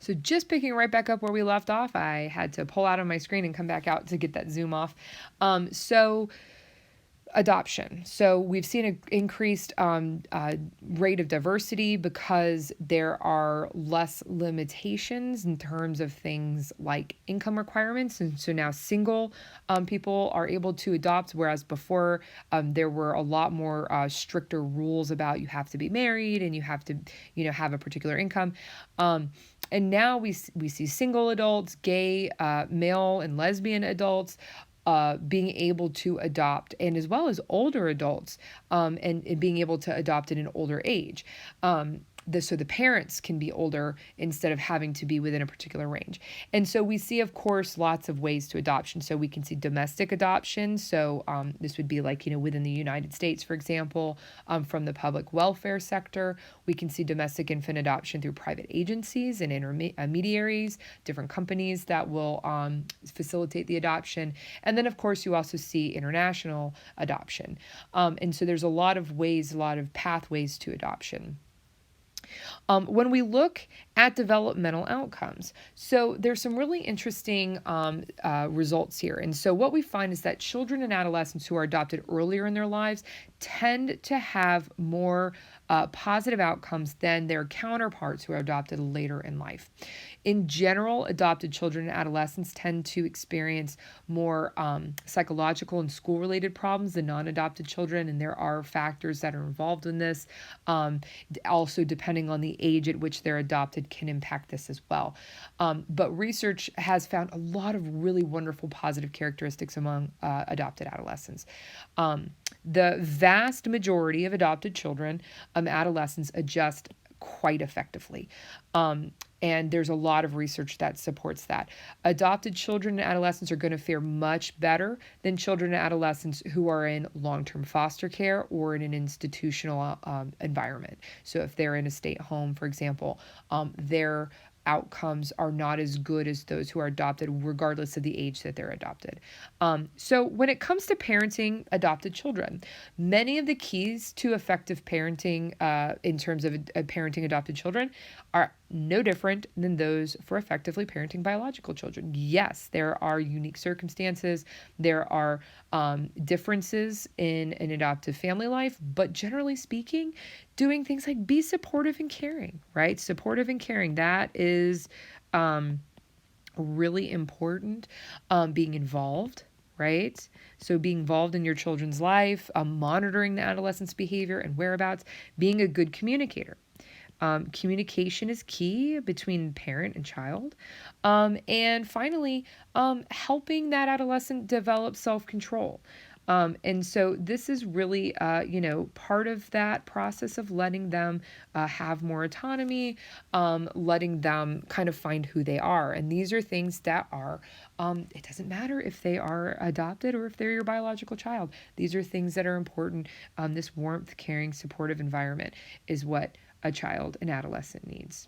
So just picking right back up where we left off, I had to pull out of my screen and come back out to get that zoom off. So adoption. So we've seen an increased rate of diversity because there are less limitations in terms of things like income requirements. And so now single people are able to adopt, whereas before there were a lot more stricter rules about you have to be married and you have to, have a particular income. And now we see single adults, gay, male and lesbian adults being able to adopt, and as well as older adults, and being able to adopt at an older age. So the parents can be older instead of having to be within a particular range. And so we see, of course, lots of ways to adoption. So we can see domestic adoption. So this would be like, within the United States, for example, from the public welfare sector. We can see domestic infant adoption through private agencies and intermediaries, different companies that will facilitate the adoption. And then, of course, you also see international adoption. And so there's a lot of ways, a lot of pathways to adoption. When we look at developmental outcomes, so there's some really interesting results here. And so what we find is that children and adolescents who are adopted earlier in their lives tend to have more positive outcomes than their counterparts who are adopted later in life. In general, adopted children and adolescents tend to experience more psychological and school-related problems than non-adopted children, and there are factors that are involved in this. Also, depending on the age at which they're adopted can impact this as well. But research has found a lot of really wonderful positive characteristics among adopted adolescents. The vast majority of adopted children, adolescents, adjust quite effectively. And there's a lot of research that supports that. Adopted children and adolescents are going to fare much better than children and adolescents who are in long-term foster care or in an institutional environment. So if they're in a state home, for example, their outcomes are not as good as those who are adopted, regardless of the age that they're adopted. So when it comes to parenting adopted children, many of the keys to effective parenting in terms of parenting adopted children are no different than those for effectively parenting biological children. Yes, there are unique circumstances. There are differences in an adoptive family life, but generally speaking, doing things like be supportive and caring, right? Supportive and caring, that is really important. Being involved, right? So being involved in your children's life, monitoring the adolescent's behavior and whereabouts, being a good communicator. Communication is key between parent and child. And finally, helping that adolescent develop self-control. And so this is really, part of that process of letting them have more autonomy, letting them kind of find who they are. And these are things that are, it doesn't matter if they are adopted or if they're your biological child. These are things that are important. This warmth, caring, supportive environment is what a child and adolescent needs.